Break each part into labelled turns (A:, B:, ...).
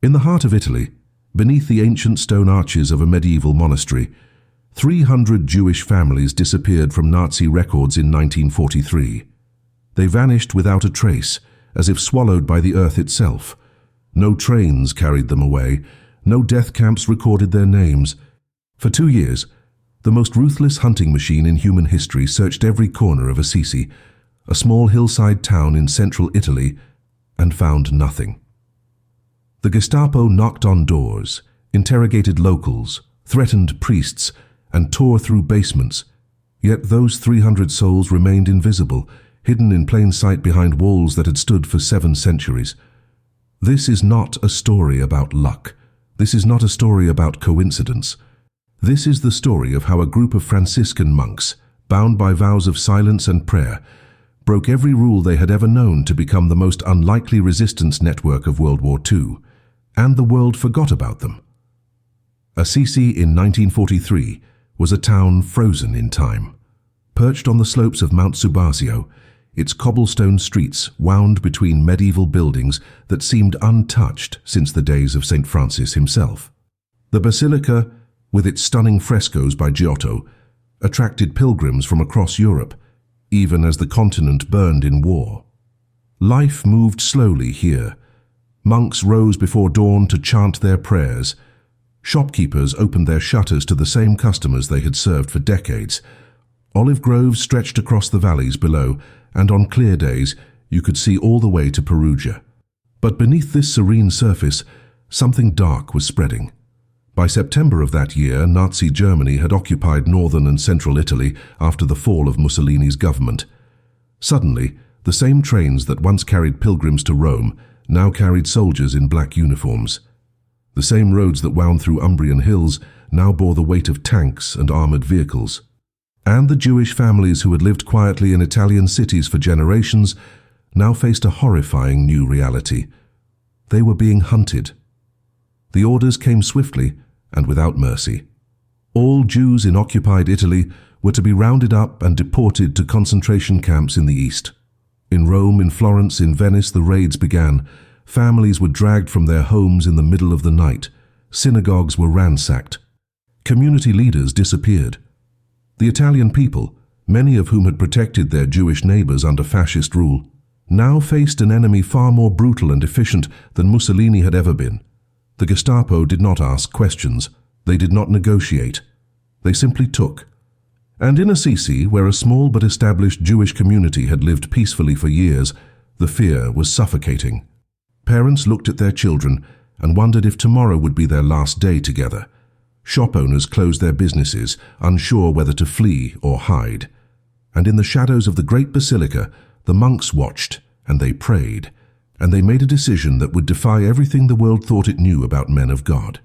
A: In the heart of Italy, beneath the ancient stone arches of a medieval monastery, 300 Jewish families disappeared from Nazi records in 1943. They vanished without a trace, as if swallowed by the earth itself. No trains carried them away, no death camps recorded their names. For 2 years, the most ruthless hunting machine in human history searched every corner of Assisi, a small hillside town in central Italy, and found nothing. The Gestapo knocked on doors, interrogated locals, threatened priests, and tore through basements. Yet those 300 souls remained invisible, hidden in plain sight behind walls that had stood for 7 centuries. This is not a story about luck. This is not a story about coincidence. This is the story of how a group of Franciscan monks, bound by vows of silence and prayer, broke every rule they had ever known to become the most unlikely resistance network of World War II, and the world forgot about them. Assisi in 1943 was a town frozen in time. Perched on the slopes of Mount Subasio, its cobblestone streets wound between medieval buildings that seemed untouched since the days of St. Francis himself. The basilica, with its stunning frescoes by Giotto, attracted pilgrims from across Europe, even as the continent burned in war. Life moved slowly here. Monks rose before dawn to chant their prayers. Shopkeepers opened their shutters to the same customers they had served for decades. Olive groves stretched across the valleys below, and on clear days you could see all the way to Perugia. But beneath this serene surface, something dark was spreading. By September of that year, Nazi Germany had occupied northern and central Italy after the fall of Mussolini's government. Suddenly, the same trains that once carried pilgrims to Rome now carried soldiers in black uniforms. The same roads that wound through Umbrian hills now bore the weight of tanks and armored vehicles. And the Jewish families who had lived quietly in Italian cities for generations now faced a horrifying new reality. They were being hunted. The orders came swiftly and without mercy. All Jews in occupied Italy were to be rounded up and deported to concentration camps in the east. In Rome, in Florence, in Venice, the raids began. Families were dragged from their homes in the middle of the night. Synagogues were ransacked. Community leaders disappeared. The Italian people, many of whom had protected their Jewish neighbors under fascist rule, now faced an enemy far more brutal and efficient than Mussolini had ever been. The Gestapo did not ask questions. They did not negotiate. They simply took. And in Assisi, where a small but established Jewish community had lived peacefully for years, the fear was suffocating. Parents looked at their children and wondered if tomorrow would be their last day together. Shop owners closed their businesses, unsure whether to flee or hide. And in the shadows of the great basilica, the monks watched and they prayed. And they made a decision that would defy everything the world thought it knew about men of God.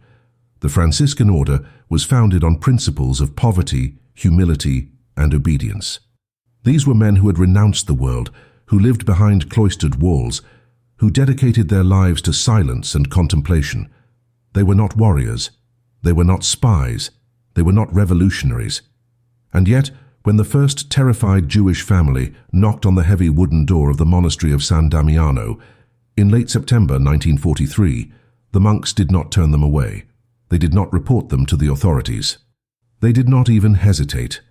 A: The Franciscan order was founded on principles of poverty, humility, and obedience. These were men who had renounced the world, who lived behind cloistered walls, who dedicated their lives to silence and contemplation. They were not warriors. They were not spies. They were not revolutionaries. And yet, when the first terrified Jewish family knocked on the heavy wooden door of the monastery of San Damiano, in late September 1943, the monks did not turn them away. They did not report them to the authorities. They did not even hesitate.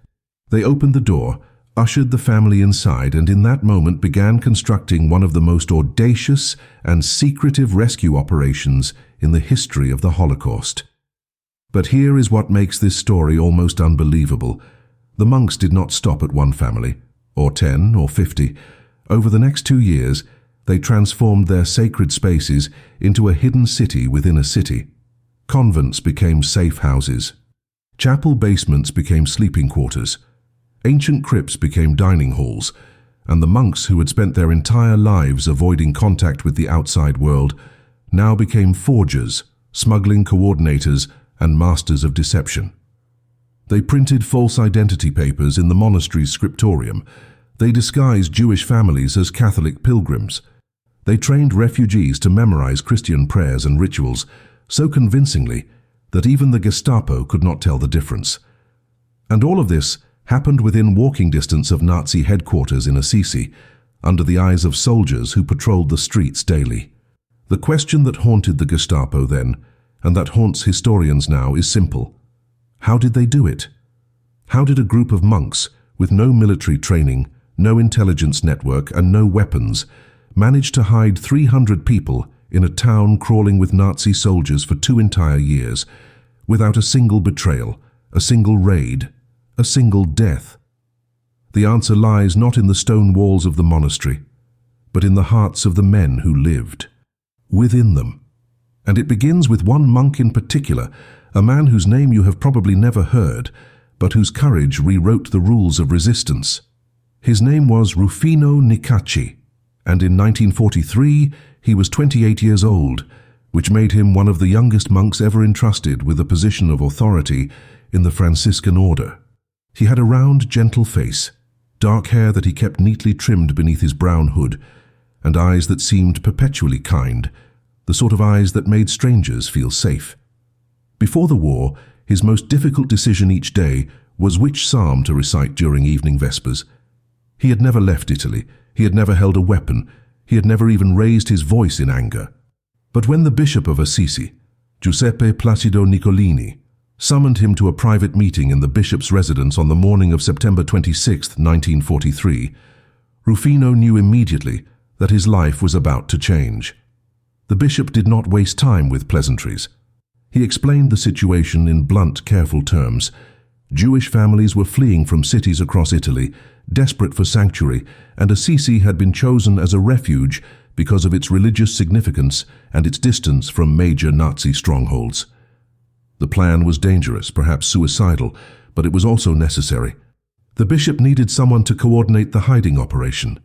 A: They opened the door, ushered the family inside, and in that moment began constructing one of the most audacious and secretive rescue operations in the history of the Holocaust. But here is what makes this story almost unbelievable. The monks did not stop at one family, or 10 or 50. Over the next 2 years, they transformed their sacred spaces into a hidden city within a city. Convents became safe houses. Chapel basements became sleeping quarters. Ancient crypts became dining halls, and the monks who had spent their entire lives avoiding contact with the outside world now became forgers, smuggling coordinators, and masters of deception. They printed false identity papers in the monastery's scriptorium. They disguised Jewish families as Catholic pilgrims. They trained refugees to memorize Christian prayers and rituals so convincingly that even the Gestapo could not tell the difference. And all of this happened within walking distance of Nazi headquarters in Assisi, under the eyes of soldiers who patrolled the streets daily. The question that haunted the Gestapo then, and that haunts historians now, is simple. How did they do it? How did a group of monks, with no military training, no intelligence network, and no weapons, manage to hide 300 people in a town crawling with Nazi soldiers for 2 entire years, without a single betrayal, a single raid, a single death? The answer lies not in the stone walls of the monastery, but in the hearts of the men who lived within them. And it begins with one monk in particular, a man whose name you have probably never heard, but whose courage rewrote the rules of resistance. His name was Rufino Niccacci, and in 1943 he was 28 years old, which made him one of the youngest monks ever entrusted with a position of authority in the Franciscan order. He had a round, gentle face, dark hair that he kept neatly trimmed beneath his brown hood, and eyes that seemed perpetually kind, the sort of eyes that made strangers feel safe. Before the war, his most difficult decision each day was which psalm to recite during evening vespers. He had never left Italy, he had never held a weapon, he had never even raised his voice in anger. But when the Bishop of Assisi, Giuseppe Placido Niccolini, summoned him to a private meeting in the bishop's residence on the morning of September 26, 1943, Rufino knew immediately that his life was about to change. The bishop did not waste time with pleasantries. He explained the situation in blunt, careful terms. Jewish families were fleeing from cities across Italy, desperate for sanctuary, and Assisi had been chosen as a refuge because of its religious significance and its distance from major Nazi strongholds. The plan was dangerous, perhaps suicidal, but it was also necessary. The bishop needed someone to coordinate the hiding operation,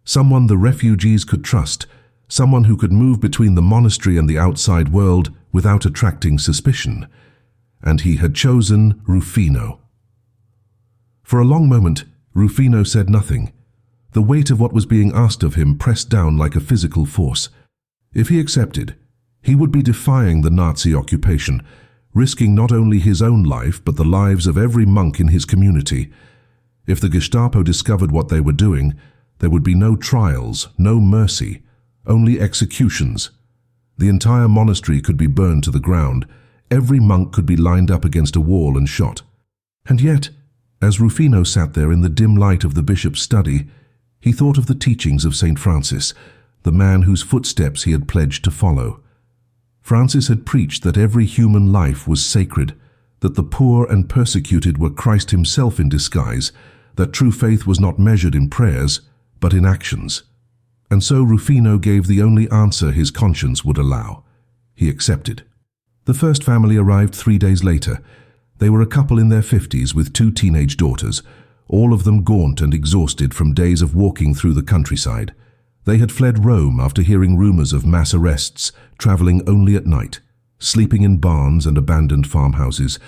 A: someone the refugees could trust, someone who could move between the monastery and the outside world without attracting suspicion. And he had chosen Rufino. For a long moment, Rufino said nothing. The weight of what was being asked of him pressed down like a physical force. If he accepted, he would be defying the Nazi occupation, risking not only his own life but the lives of every monk in his community. If the Gestapo discovered what they were doing, there would be no trials, no mercy, only executions. The entire monastery could be burned to the ground. Every monk could be lined up against a wall and shot. And yet, as Rufino sat there in the dim light of the bishop's study, he thought of the teachings of St. Francis, the man whose footsteps he had pledged to follow. Francis had preached that every human life was sacred, that the poor and persecuted were Christ himself in disguise, that true faith was not measured in prayers, but in actions. And so Rufino gave the only answer his conscience would allow. He accepted. The first family arrived 3 days later. They were a couple in their 50s with 2 teenage daughters, all of them gaunt and exhausted from days of walking through the countryside. They had fled Rome after hearing rumors of mass arrests, traveling only at night, sleeping in barns and abandoned farmhouses,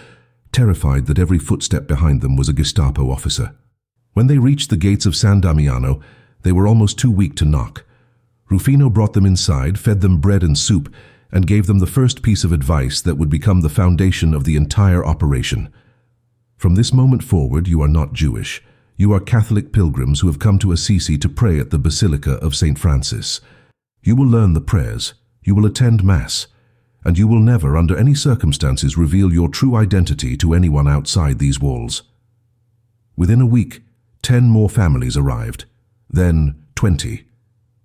A: terrified that every footstep behind them was a Gestapo officer. When they reached the gates of San Damiano, they were almost too weak to knock. Rufino brought them inside, fed them bread and soup, and gave them the first piece of advice that would become the foundation of the entire operation. From this moment forward, you are not Jewish. You are Catholic pilgrims who have come to Assisi to pray at the Basilica of St. Francis. You will learn the prayers, you will attend Mass, and you will never, under any circumstances, reveal your true identity to anyone outside these walls. Within a week, 10 more families arrived, then 20,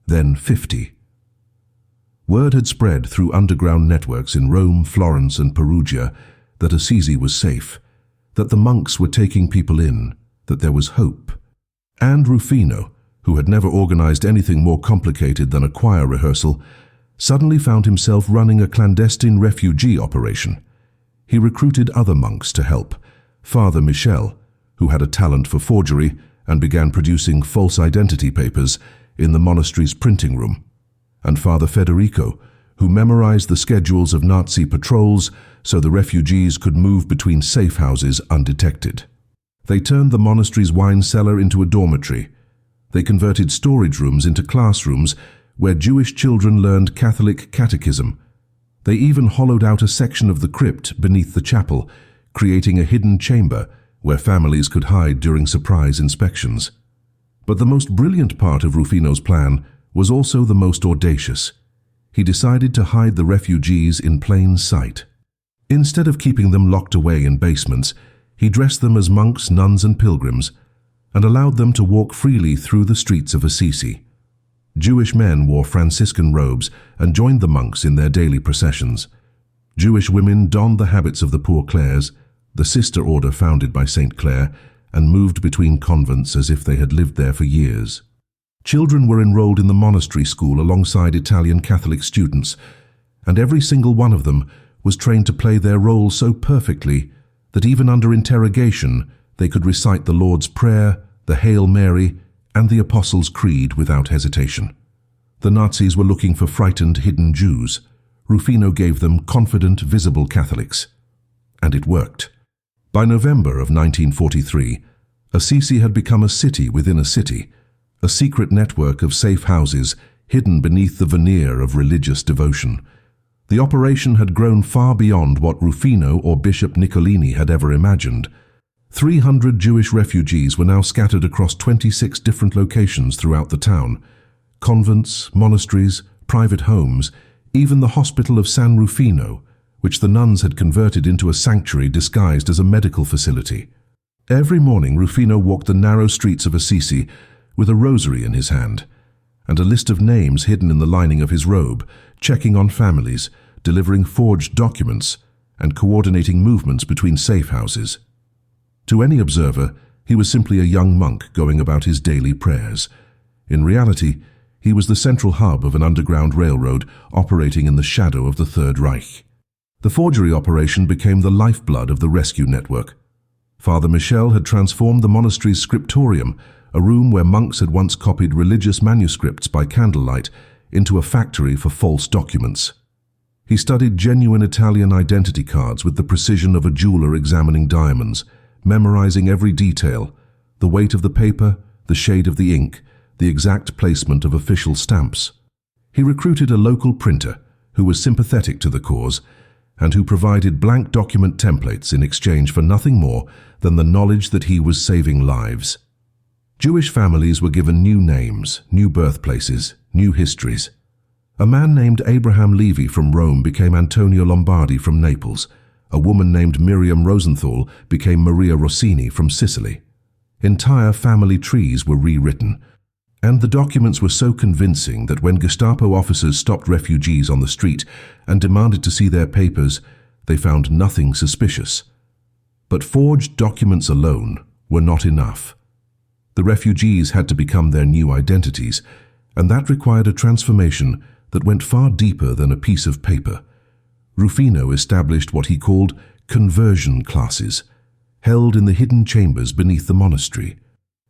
A: then 50. Word had spread through underground networks in Rome, Florence, and Perugia that Assisi was safe, that the monks were taking people in, that there was hope. And Rufino, who had never organized anything more complicated than a choir rehearsal, suddenly found himself running a clandestine refugee operation. He recruited other monks to help. Father Michel, who had a talent for forgery and began producing false identity papers in the monastery's printing room, and Father Federico, who memorized the schedules of Nazi patrols so the refugees could move between safe houses undetected. They turned the monastery's wine cellar into a dormitory. They converted storage rooms into classrooms where Jewish children learned Catholic catechism. They even hollowed out a section of the crypt beneath the chapel, creating a hidden chamber where families could hide during surprise inspections. But the most brilliant part of Rufino's plan was also the most audacious. he decided to hide the refugees in plain sight. Instead of keeping them locked away in basements, he dressed them as monks, nuns, and pilgrims, and allowed them to walk freely through the streets of Assisi. Jewish men wore Franciscan robes and joined the monks in their daily processions. Jewish women donned the habits of the Poor Clares, the sister order founded by Saint Clare, and moved between convents as if they had lived there for years. Children were enrolled in the monastery school alongside Italian Catholic students, and every single one of them was trained to play their role so perfectly that even under interrogation they could recite the Lord's Prayer, the Hail Mary, and the Apostles' Creed without hesitation. The Nazis were looking for frightened, hidden Jews. Rufino gave them confident, visible Catholics. And it worked. By November of 1943, Assisi had become a city within a city, a secret network of safe houses hidden beneath the veneer of religious devotion. The operation had grown far beyond what Rufino or Bishop Niccolini had ever imagined. 300 Jewish refugees were now scattered across 26 different locations throughout the town. Convents, monasteries, private homes, even the hospital of San Rufino, which the nuns had converted into a sanctuary disguised as a medical facility. Every morning Rufino walked the narrow streets of Assisi with a rosary in his hand, and a list of names hidden in the lining of his robe, checking on families, delivering forged documents, and coordinating movements between safe houses. To any observer, he was simply a young monk going about his daily prayers. In reality, he was the central hub of an underground railroad operating in the shadow of the Third Reich. The forgery operation became the lifeblood of the rescue network. Father Michel had transformed the monastery's scriptorium, a room where monks had once copied religious manuscripts by candlelight, into a factory for false documents. He studied genuine Italian identity cards with the precision of a jeweler examining diamonds, memorizing every detail, the weight of the paper, the shade of the ink, the exact placement of official stamps. He recruited a local printer who was sympathetic to the cause and who provided blank document templates in exchange for nothing more than the knowledge that he was saving lives. Jewish families were given new names, new birthplaces, new histories. A man named Abraham Levy from Rome became Antonio Lombardi from Naples. A woman named Miriam Rosenthal became Maria Rossini from Sicily. Entire family trees were rewritten, and the documents were so convincing that when Gestapo officers stopped refugees on the street and demanded to see their papers, they found nothing suspicious. But forged documents alone were not enough. The refugees had to become their new identities, and that required a transformation that went far deeper than a piece of paper. Rufino established what he called conversion classes, held in the hidden chambers beneath the monastery.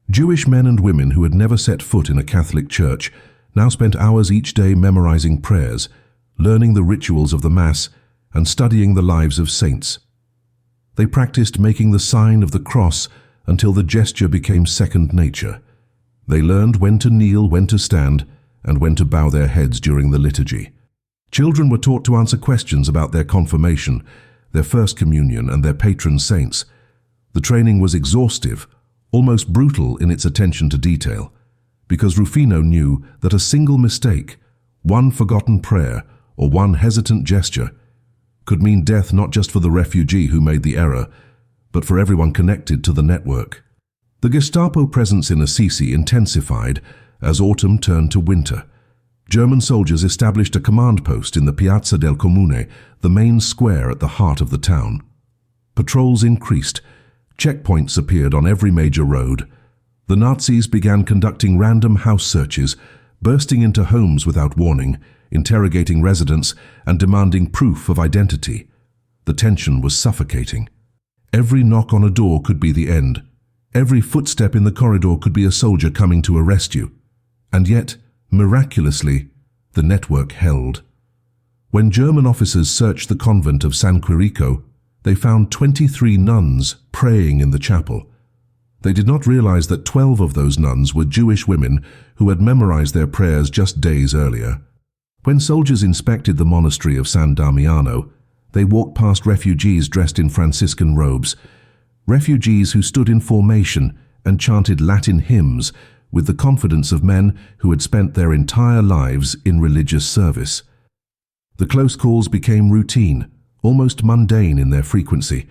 A: Jewish men and women who had never set foot in a Catholic church now spent hours each day memorizing prayers, learning the rituals of the Mass, and studying the lives of saints. They practiced making the sign of the cross until the gesture became second nature. They learned when to kneel, when to stand, and when to bow their heads during the liturgy. Children were taught to answer questions about their confirmation, their first communion, and their patron saints. The training was exhaustive, almost brutal in its attention to detail, because Rufino knew that a single mistake, one forgotten prayer, or one hesitant gesture could mean death not just for the refugee who made the error, but for everyone connected to the network. The Gestapo presence in Assisi intensified as autumn turned to winter. German soldiers established a command post in the Piazza del Comune, the main square at the heart of the town. Patrols increased. Checkpoints appeared on every major road. The Nazis began conducting random house searches, bursting into homes without warning, interrogating residents, and demanding proof of identity. The tension was suffocating. Every knock on a door could be the end. Every footstep in the corridor could be a soldier coming to arrest you. And yet, miraculously, the network held. When German officers searched the convent of San Quirico, they found 23 nuns praying in the chapel. They did not realize that 12 of those nuns were Jewish women who had memorized their prayers just days earlier. When soldiers inspected the monastery of San Damiano, they walked past refugees dressed in Franciscan robes, refugees who stood in formation and chanted Latin hymns with the confidence of men who had spent their entire lives in religious service. The close calls became routine, almost mundane in their frequency.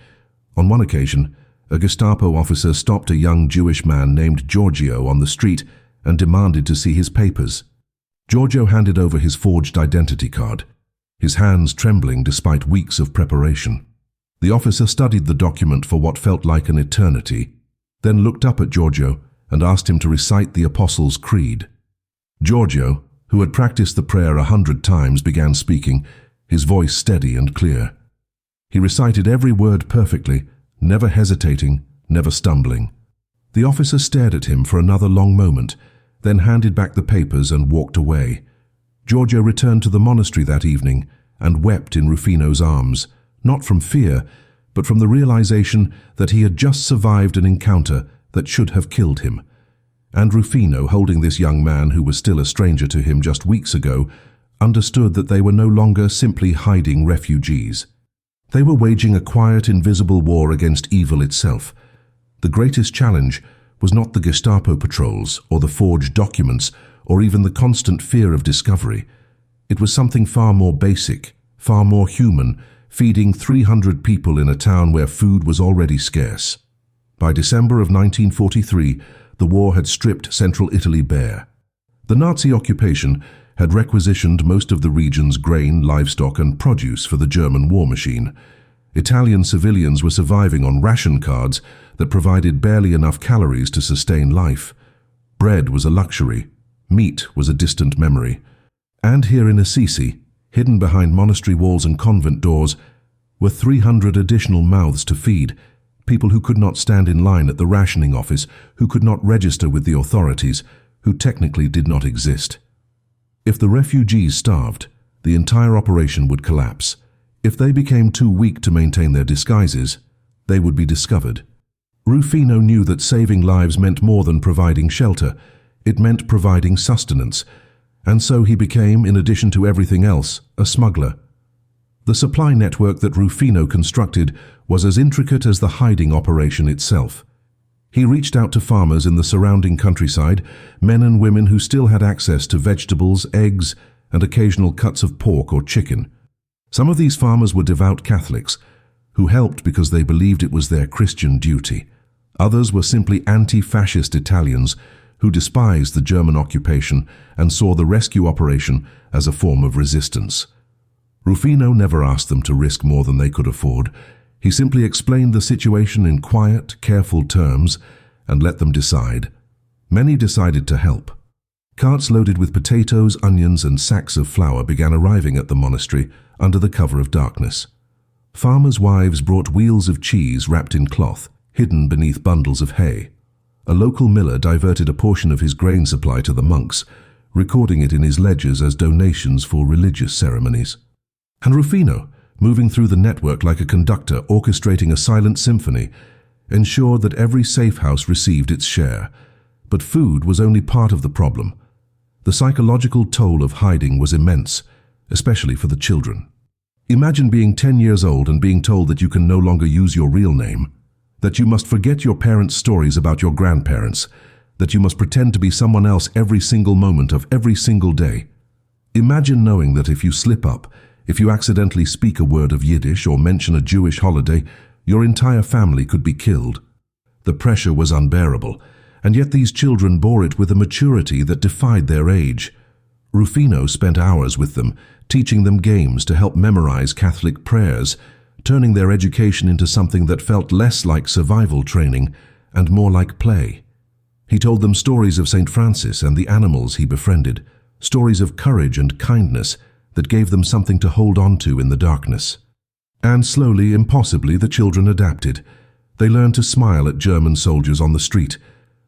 A: On one occasion, a Gestapo officer stopped a young Jewish man named Giorgio on the street and demanded to see his papers. Giorgio handed over his forged identity card, his hands trembling despite weeks of preparation. The officer studied the document for what felt like an eternity, then looked up at Giorgio and asked him to recite the Apostles' Creed. Giorgio, who had practiced the prayer 100 times, began speaking, his voice steady and clear. He recited every word perfectly, never hesitating, never stumbling. The officer stared at him for another long moment, then handed back the papers and walked away. Giorgio returned to the monastery that evening and wept in Rufino's arms, not from fear, but from the realization that he had just survived an encounter that should have killed him. And Rufino, holding this young man who was still a stranger to him just weeks ago, understood that they were no longer simply hiding refugees. They were waging a quiet, invisible war against evil itself. The greatest challenge was not the Gestapo patrols or the forged documents or even the constant fear of discovery. It was something far more basic, far more human, feeding 300 people in a town where food was already scarce. By December of 1943, the war had stripped central Italy bare. The Nazi occupation had requisitioned most of the region's grain, livestock and produce for the German war machine. Italian civilians were surviving on ration cards that provided barely enough calories to sustain life. Bread was a luxury. Meat was a distant memory. And here in Assisi, hidden behind monastery walls and convent doors, were 300 additional mouths to feed, people who could not stand in line at the rationing office, who could not register with the authorities, who technically did not exist. If the refugees starved, the entire operation would collapse. If they became too weak to maintain their disguises, they would be discovered. Rufino knew that saving lives meant more than providing shelter. It meant providing sustenance. And so he became, in addition to everything else, a smuggler. The supply network that Rufino constructed was as intricate as the hiding operation itself. He reached out to farmers in the surrounding countryside, men and women who still had access to vegetables, eggs, and occasional cuts of pork or chicken. Some of these farmers were devout Catholics, who helped because they believed it was their Christian duty. Others were simply anti-fascist Italians who despised the German occupation and saw the rescue operation as a form of resistance. Rufino never asked them to risk more than they could afford. He simply explained the situation in quiet, careful terms and let them decide. Many decided to help. Carts loaded with potatoes, onions, and sacks of flour began arriving at the monastery under the cover of darkness. Farmers' wives brought wheels of cheese wrapped in cloth, hidden beneath bundles of hay. A local miller diverted a portion of his grain supply to the monks, recording it in his ledgers as donations for religious ceremonies. And Rufino, moving through the network like a conductor orchestrating a silent symphony, ensured that every safe house received its share. But food was only part of the problem. The psychological toll of hiding was immense, especially for the children. Imagine being 10 years old and being told that you can no longer use your real name, that you must forget your parents' stories about your grandparents, that you must pretend to be someone else every single moment of every single day. Imagine knowing that if you slip up, if you accidentally speak a word of Yiddish or mention a Jewish holiday, your entire family could be killed. The pressure was unbearable, and yet these children bore it with a maturity that defied their age. Rufino spent hours with them, teaching them games to help memorize Catholic prayers, turning their education into something that felt less like survival training and more like play. He told them stories of St. Francis and the animals he befriended, stories of courage and kindness that gave them something to hold on to in the darkness. And slowly, impossibly, the children adapted. They learned to smile at German soldiers on the street.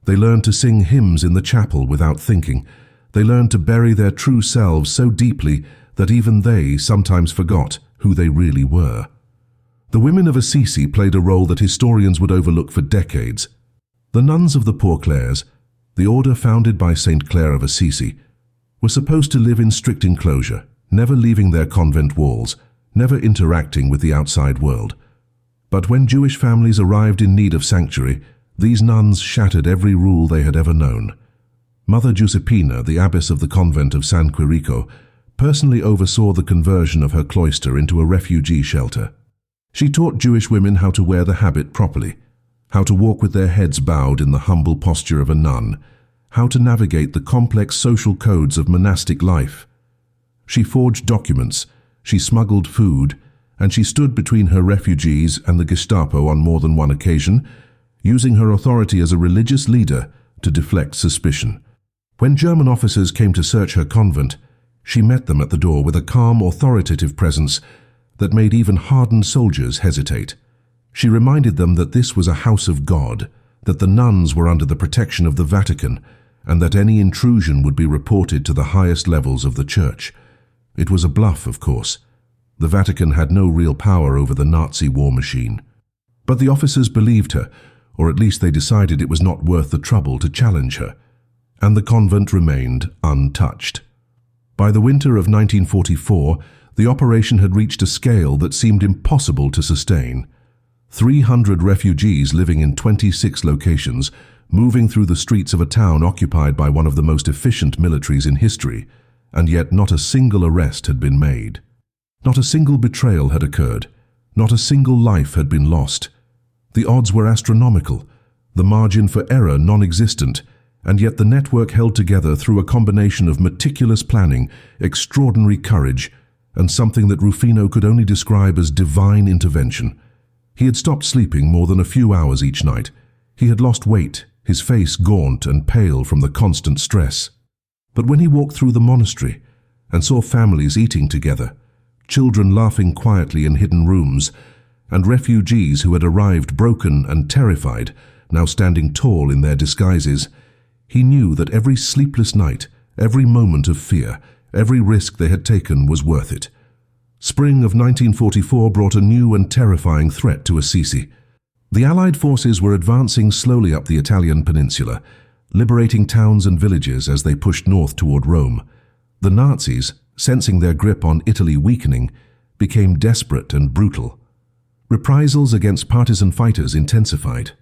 A: They learned to sing hymns in the chapel without thinking. They learned to bury their true selves so deeply that even they sometimes forgot who they really were. The women of Assisi played a role that historians would overlook for decades. The nuns of the Poor Clares, the order founded by St. Clare of Assisi, were supposed to live in strict enclosure, never leaving their convent walls, never interacting with the outside world. But when Jewish families arrived in need of sanctuary, these nuns shattered every rule they had ever known. Mother Giuseppina, the abbess of the convent of San Quirico, personally oversaw the conversion of her cloister into a refugee shelter. She taught Jewish women how to wear the habit properly, how to walk with their heads bowed in the humble posture of a nun, how to navigate the complex social codes of monastic life. She forged documents, she smuggled food, and she stood between her refugees and the Gestapo on more than one occasion, using her authority as a religious leader to deflect suspicion. When German officers came to search her convent, she met them at the door with a calm, authoritative presence that made even hardened soldiers hesitate. She reminded them that this was a house of God, that the nuns were under the protection of the Vatican, and that any intrusion would be reported to the highest levels of the Church. It was a bluff, of course. The Vatican had no real power over the Nazi war machine. But the officers believed her, or at least they decided it was not worth the trouble to challenge her, and the convent remained untouched. By the winter of 1944, the operation had reached a scale that seemed impossible to sustain. 300 refugees living in 26 locations, moving through the streets of a town occupied by one of the most efficient militaries in history, and yet not a single arrest had been made. Not a single betrayal had occurred. Not a single life had been lost. The odds were astronomical, the margin for error non-existent, and yet the network held together through a combination of meticulous planning, extraordinary courage, and something that Rufino could only describe as divine intervention. He had stopped sleeping more than a few hours each night. He had lost weight, his face gaunt and pale from the constant stress. But when he walked through the monastery and saw families eating together, children laughing quietly in hidden rooms, and refugees who had arrived broken and terrified, now standing tall in their disguises, he knew that every sleepless night, every moment of fear, every risk they had taken was worth it. Spring of 1944 brought a new and terrifying threat to Assisi. The Allied forces were advancing slowly up the Italian peninsula, liberating towns and villages as they pushed north toward Rome. The Nazis, sensing their grip on Italy weakening, became desperate and brutal. Reprisals against partisan fighters intensified.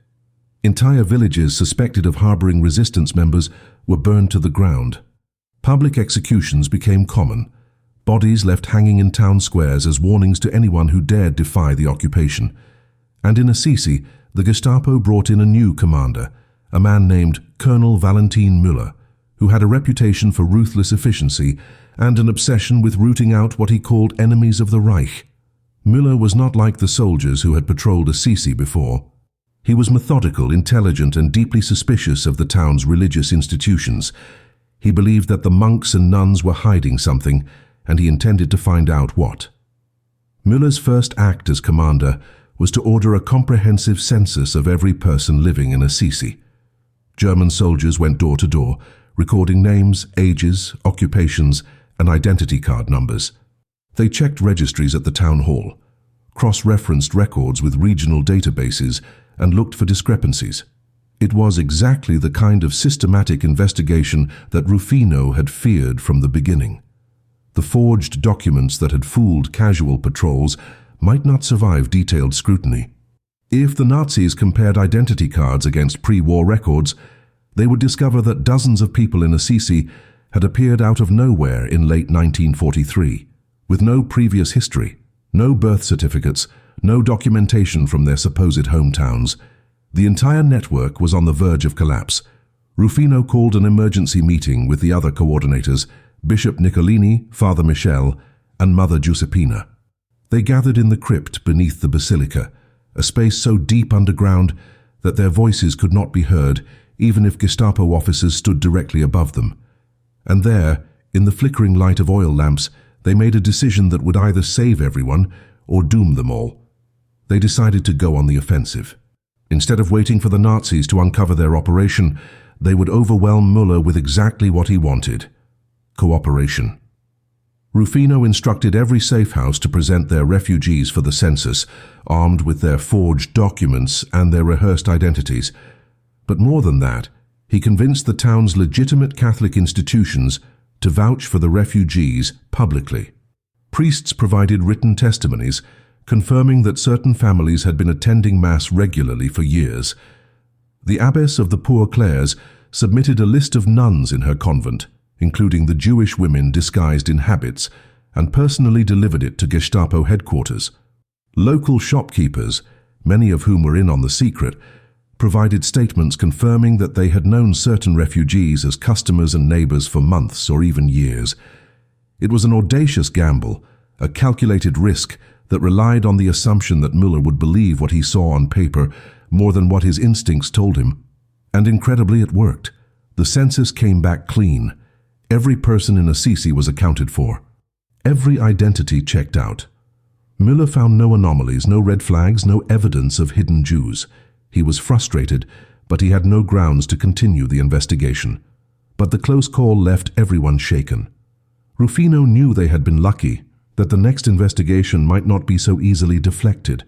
A: Entire villages suspected of harboring resistance members were burned to the ground. Public executions became common, bodies left hanging in town squares as warnings to anyone who dared defy the occupation. And in Assisi, the Gestapo brought in a new commander, a man named Colonel Valentin Müller, who had a reputation for ruthless efficiency and an obsession with rooting out what he called enemies of the Reich. Müller was not like the soldiers who had patrolled Assisi before. He was methodical, intelligent, and deeply suspicious of the town's religious institutions. He believed that the monks and nuns were hiding something, and he intended to find out what. Müller's first act as commander was to order a comprehensive census of every person living in Assisi. German soldiers went door to door, recording names, ages, occupations, and identity card numbers. They checked registries at the town hall, cross-referenced records with regional databases, and looked for discrepancies. It was exactly the kind of systematic investigation that Rufino had feared from the beginning. The forged documents that had fooled casual patrols might not survive detailed scrutiny. If the Nazis compared identity cards against pre-war records, they would discover that dozens of people in Assisi had appeared out of nowhere in late 1943, with no previous history, no birth certificates, no documentation from their supposed hometowns. The entire network was on the verge of collapse. Rufino called an emergency meeting with the other coordinators, Bishop Niccolini, Father Michel, and Mother Giuseppina. They gathered in the crypt beneath the basilica, a space so deep underground that their voices could not be heard even if Gestapo officers stood directly above them. And there, in the flickering light of oil lamps, they made a decision that would either save everyone or doom them all. They decided to go on the offensive. Instead of waiting for the Nazis to uncover their operation, they would overwhelm Müller with exactly what he wanted: cooperation. Rufino instructed every safe house to present their refugees for the census, armed with their forged documents and their rehearsed identities. But more than that, he convinced the town's legitimate Catholic institutions to vouch for the refugees publicly. Priests provided written testimonies, confirming that certain families had been attending Mass regularly for years. The abbess of the Poor Clares submitted a list of nuns in her convent, including the Jewish women disguised in habits, and personally delivered it to Gestapo headquarters. Local shopkeepers, many of whom were in on the secret, provided statements confirming that they had known certain refugees as customers and neighbors for months or even years. It was an audacious gamble, a calculated risk that relied on the assumption that Müller would believe what he saw on paper more than what his instincts told him. And incredibly, it worked. The census came back clean. Every person in Assisi was accounted for. Every identity checked out. Müller found no anomalies, no red flags, no evidence of hidden Jews. He was frustrated, but he had no grounds to continue the investigation. But the close call left everyone shaken. Rufino knew they had been lucky, that the next investigation might not be so easily deflected.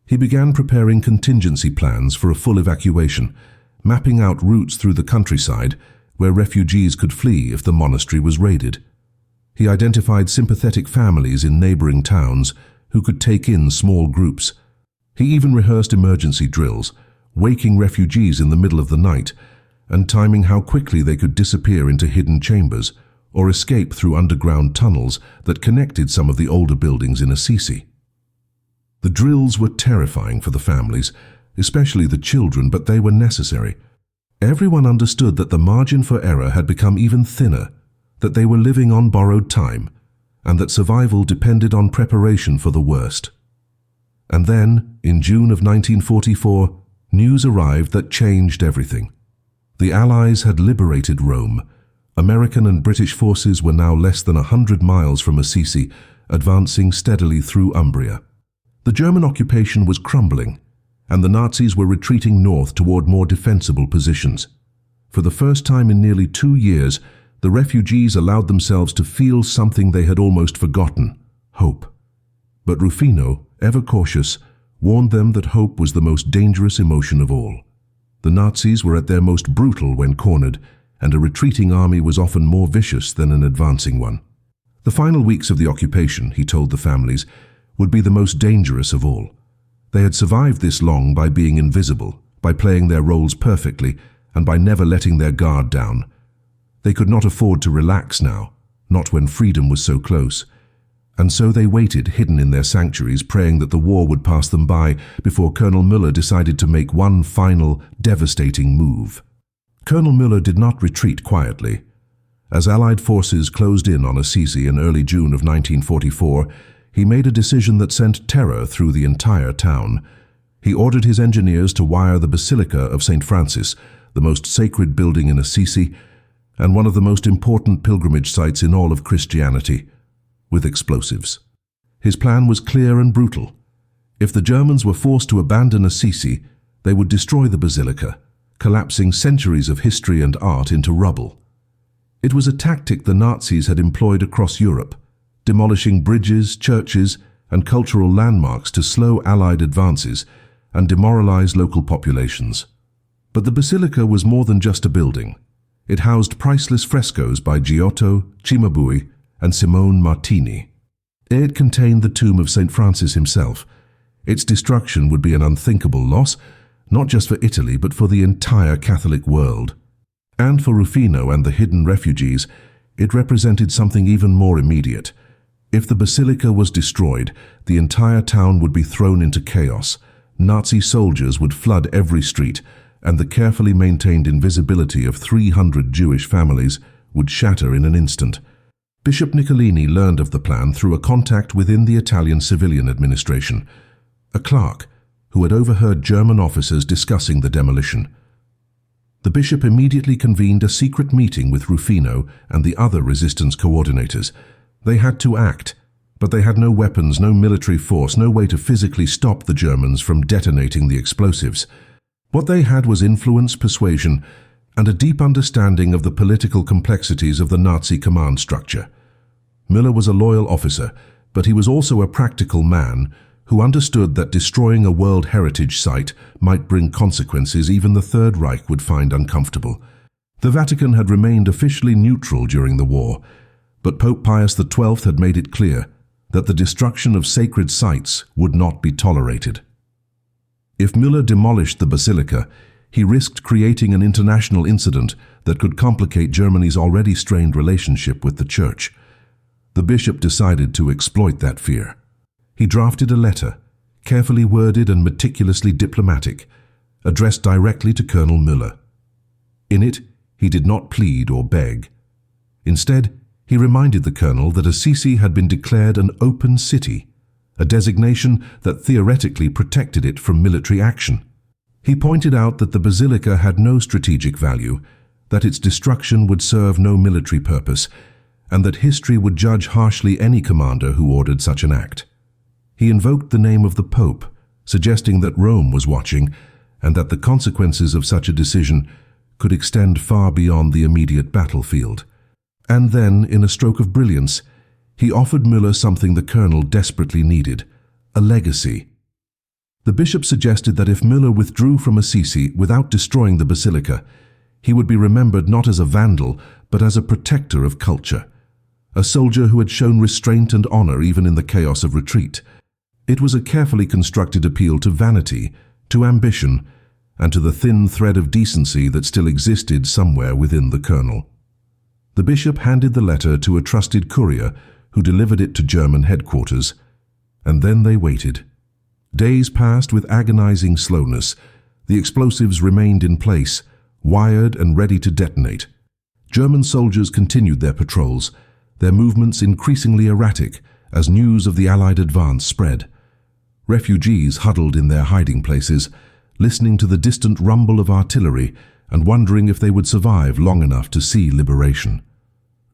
A: He began preparing contingency plans for a full evacuation, mapping out routes through the countryside where refugees could flee if the monastery was raided. He identified sympathetic families in neighboring towns who could take in small groups. He even rehearsed emergency drills, waking refugees in the middle of the night and timing how quickly they could disappear into hidden chambers or escape through underground tunnels that connected some of the older buildings in Assisi. The drills were terrifying for the families, especially the children, but they were necessary. Everyone understood that the margin for error had become even thinner, that they were living on borrowed time, and that survival depended on preparation for the worst. And then, in June of 1944, news arrived that changed everything. The Allies had liberated Rome. American and British forces were now less than 100 miles from Assisi, advancing steadily through Umbria. The German occupation was crumbling, and the Nazis were retreating north toward more defensible positions. For the first time in nearly 2 years, the refugees allowed themselves to feel something they had almost forgotten: hope. But Rufino, ever cautious, warned them that hope was the most dangerous emotion of all. The Nazis were at their most brutal when cornered, and a retreating army was often more vicious than an advancing one. The final weeks of the occupation, he told the families, would be the most dangerous of all. They had survived this long by being invisible, by playing their roles perfectly, and by never letting their guard down. They could not afford to relax now, not when freedom was so close. And so they waited, hidden in their sanctuaries, praying that the war would pass them by before Colonel Müller decided to make one final, devastating move. Colonel Müller did not retreat quietly. As Allied forces closed in on Assisi in early June of 1944, he made a decision that sent terror through the entire town. He ordered his engineers to wire the Basilica of St. Francis, the most sacred building in Assisi, and one of the most important pilgrimage sites in all of Christianity, with explosives. His plan was clear and brutal. If the Germans were forced to abandon Assisi, they would destroy the basilica, collapsing centuries of history and art into rubble. It was a tactic the Nazis had employed across Europe, demolishing bridges, churches, and cultural landmarks to slow Allied advances and demoralize local populations. But the basilica was more than just a building. It housed priceless frescoes by Giotto, Cimabue, and Simone Martini. It contained the tomb of St. Francis himself. Its destruction would be an unthinkable loss, not just for Italy, but for the entire Catholic world. And for Rufino and the hidden refugees, it represented something even more immediate. If the basilica was destroyed, the entire town would be thrown into chaos. Nazi soldiers would flood every street, and the carefully maintained invisibility of 300 Jewish families would shatter in an instant. Bishop Niccolini learned of the plan through a contact within the Italian civilian administration, a clerk who had overheard German officers discussing the demolition. The bishop immediately convened a secret meeting with Rufino and the other resistance coordinators. They had to act, but they had no weapons, no military force, no way to physically stop the Germans from detonating the explosives. What they had was influence, persuasion, and a deep understanding of the political complexities of the Nazi command structure. Müller was a loyal officer, but he was also a practical man who understood that destroying a World Heritage Site might bring consequences even the Third Reich would find uncomfortable. The Vatican had remained officially neutral during the war, but Pope Pius XII had made it clear that the destruction of sacred sites would not be tolerated. If Müller demolished the basilica, he risked creating an international incident that could complicate Germany's already strained relationship with the Church. The bishop decided to exploit that fear. He drafted a letter, carefully worded and meticulously diplomatic, addressed directly to Colonel Müller. In it, he did not plead or beg. Instead, he reminded the colonel that Assisi had been declared an open city, a designation that theoretically protected it from military action. He pointed out that the basilica had no strategic value, that its destruction would serve no military purpose, and that history would judge harshly any commander who ordered such an act. He invoked the name of the Pope, suggesting that Rome was watching and that the consequences of such a decision could extend far beyond the immediate battlefield. And then, in a stroke of brilliance, he offered Müller something the colonel desperately needed: a legacy. The bishop suggested that if Müller withdrew from Assisi without destroying the basilica, he would be remembered not as a vandal, but as a protector of culture, a soldier who had shown restraint and honor even in the chaos of retreat. It was a carefully constructed appeal to vanity, to ambition, and to the thin thread of decency that still existed somewhere within the colonel. The bishop handed the letter to a trusted courier who delivered it to German headquarters, and then they waited. Days passed with agonizing slowness. The explosives remained in place, wired and ready to detonate. German soldiers continued their patrols, their movements increasingly erratic as news of the Allied advance spread. Refugees huddled in their hiding places, listening to the distant rumble of artillery and wondering if they would survive long enough to see liberation.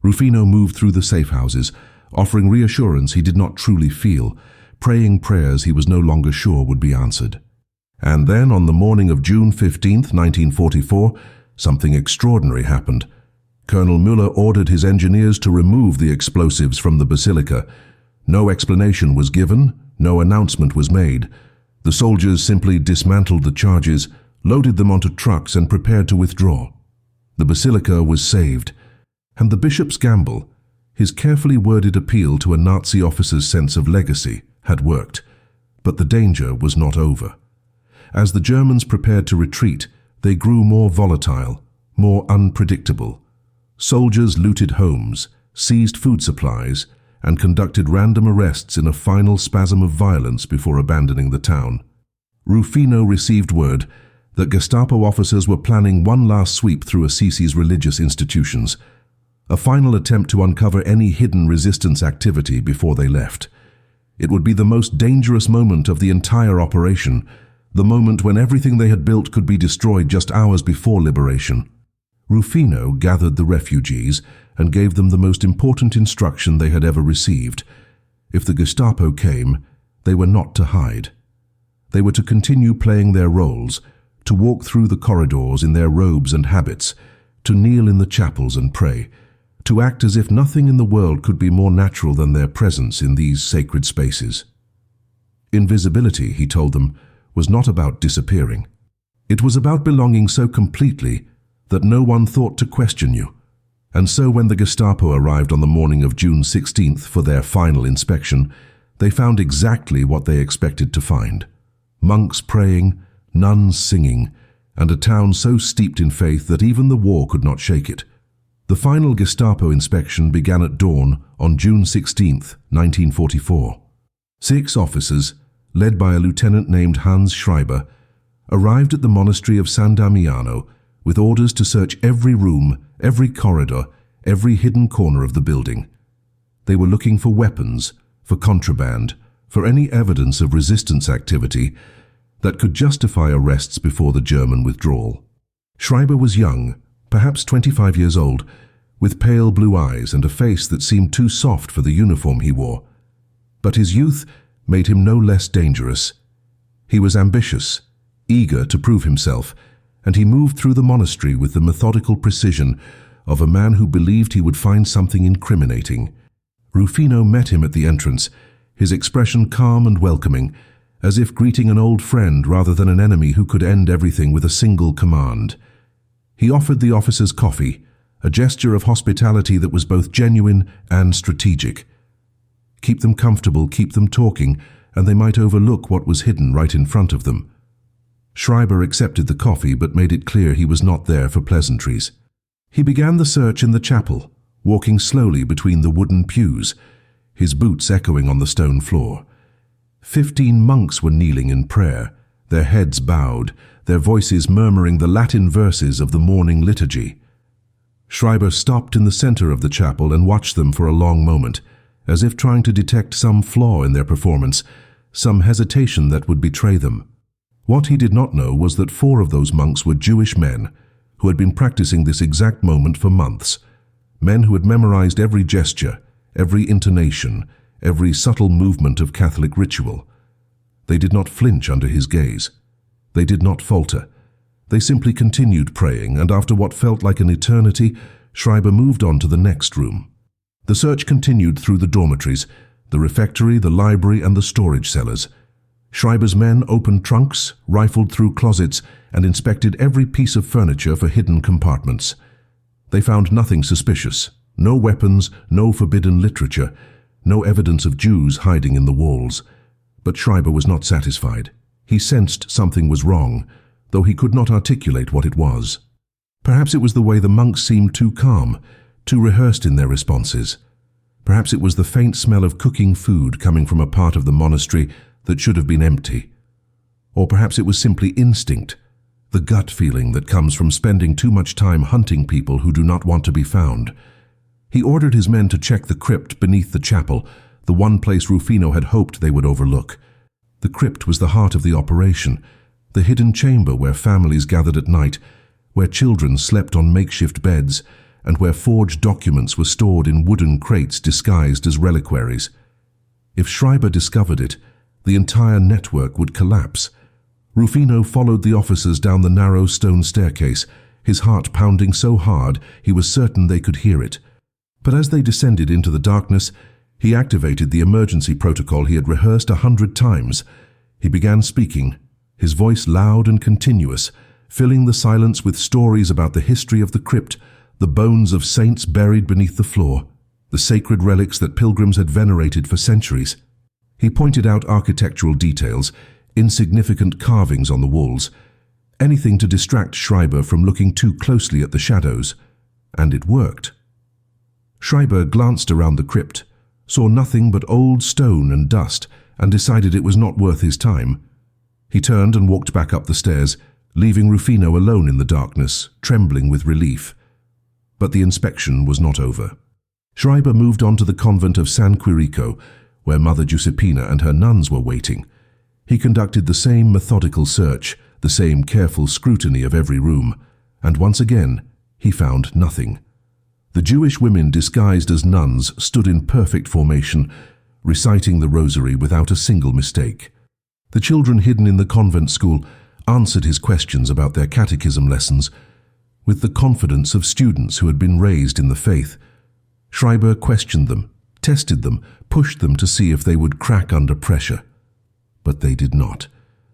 A: Rufino moved through the safe houses, offering reassurance he did not truly feel, praying prayers he was no longer sure would be answered. And then, on the morning of June 15, 1944, something extraordinary happened. Colonel Müller ordered his engineers to remove the explosives from the basilica. No explanation was given, no announcement was made. The soldiers simply dismantled the charges, loaded them onto trucks and prepared to withdraw. The basilica was saved, and the bishop's gamble, his carefully worded appeal to a Nazi officer's sense of legacy, had worked. But the danger was not over. As the Germans prepared to retreat, they grew more volatile, more unpredictable. Soldiers looted homes, seized food supplies, and conducted random arrests in a final spasm of violence before abandoning the town. Rufino received word that Gestapo officers were planning one last sweep through Assisi's religious institutions, a final attempt to uncover any hidden resistance activity before they left. It would be the most dangerous moment of the entire operation, the moment when everything they had built could be destroyed just hours before liberation. Rufino gathered the refugees and gave them the most important instruction they had ever received. If the Gestapo came, they were not to hide. They were to continue playing their roles, to walk through the corridors in their robes and habits, to kneel in the chapels and pray, to act as if nothing in the world could be more natural than their presence in these sacred spaces. Invisibility, he told them, was not about disappearing. It was about belonging so completely that no one thought to question you. And so when the Gestapo arrived on the morning of June 16th for their final inspection, they found exactly what they expected to find: monks praying, nuns singing, and a town so steeped in faith that even the war could not shake it. The final Gestapo inspection began at dawn on June 16th, 1944. 6 officers, led by a lieutenant named Hans Schreiber, arrived at the monastery of San Damiano with orders to search every room, every corridor, every hidden corner of the building. They were looking for weapons, for contraband, for any evidence of resistance activity that could justify arrests before the German withdrawal. Schreiber was young, perhaps 25 years old, with pale blue eyes and a face that seemed too soft for the uniform he wore. But his youth made him no less dangerous. He was ambitious, eager to prove himself, and he moved through the monastery with the methodical precision of a man who believed he would find something incriminating. Rufino met him at the entrance, his expression calm and welcoming, as if greeting an old friend rather than an enemy who could end everything with a single command. He offered the officers coffee, a gesture of hospitality that was both genuine and strategic. Keep them comfortable, keep them talking, and they might overlook what was hidden right in front of them. Schreiber accepted the coffee but made it clear he was not there for pleasantries. He began the search in the chapel, walking slowly between the wooden pews, his boots echoing on the stone floor. 15 monks were kneeling in prayer, their heads bowed, their voices murmuring the Latin verses of the morning liturgy. Schreiber stopped in the center of the chapel and watched them for a long moment, as if trying to detect some flaw in their performance, some hesitation that would betray them. What he did not know was that 4 of those monks were Jewish men who had been practicing this exact moment for months, men who had memorized every gesture, every intonation, every subtle movement of Catholic ritual. They did not flinch under his gaze. They did not falter. They simply continued praying, and after what felt like an eternity, Schreiber moved on to the next room. The search continued through the dormitories, the refectory, the library, and the storage cellars. Schreiber's men opened trunks, rifled through closets, and inspected every piece of furniture for hidden compartments. They found nothing suspicious, no weapons, no forbidden literature, no evidence of Jews hiding in the walls. But Schreiber was not satisfied. He sensed something was wrong, though he could not articulate what it was. Perhaps it was the way the monks seemed too calm, too rehearsed in their responses. Perhaps it was the faint smell of cooking food coming from a part of the monastery that should have been empty. Or perhaps it was simply instinct, the gut feeling that comes from spending too much time hunting people who do not want to be found. He ordered his men to check the crypt beneath the chapel, the one place Rufino had hoped they would overlook. The crypt was the heart of the operation, the hidden chamber where families gathered at night, where children slept on makeshift beds, and where forged documents were stored in wooden crates disguised as reliquaries. If Schreiber discovered it, the entire network would collapse. Rufino followed the officers down the narrow stone staircase, his heart pounding so hard he was certain they could hear it. But as they descended into the darkness, he activated the emergency protocol he had rehearsed 100 times. He began speaking, his voice loud and continuous, filling the silence with stories about the history of the crypt, the bones of saints buried beneath the floor, the sacred relics that pilgrims had venerated for centuries. He pointed out architectural details, insignificant carvings on the walls, anything to distract Schreiber from looking too closely at the shadows. And it worked. Schreiber glanced around the crypt, saw nothing but old stone and dust, and decided it was not worth his time. He turned and walked back up the stairs, leaving Rufino alone in the darkness, trembling with relief. But the inspection was not over. Schreiber moved on to the convent of San Quirico, where Mother Giuseppina and her nuns were waiting. He conducted the same methodical search, the same careful scrutiny of every room, and once again he found nothing. The Jewish women disguised as nuns stood in perfect formation, reciting the rosary without a single mistake. The children hidden in the convent school answered his questions about their catechism lessons with the confidence of students who had been raised in the faith. Schreiber questioned them, tested them, pushed them to see if they would crack under pressure. But they did not.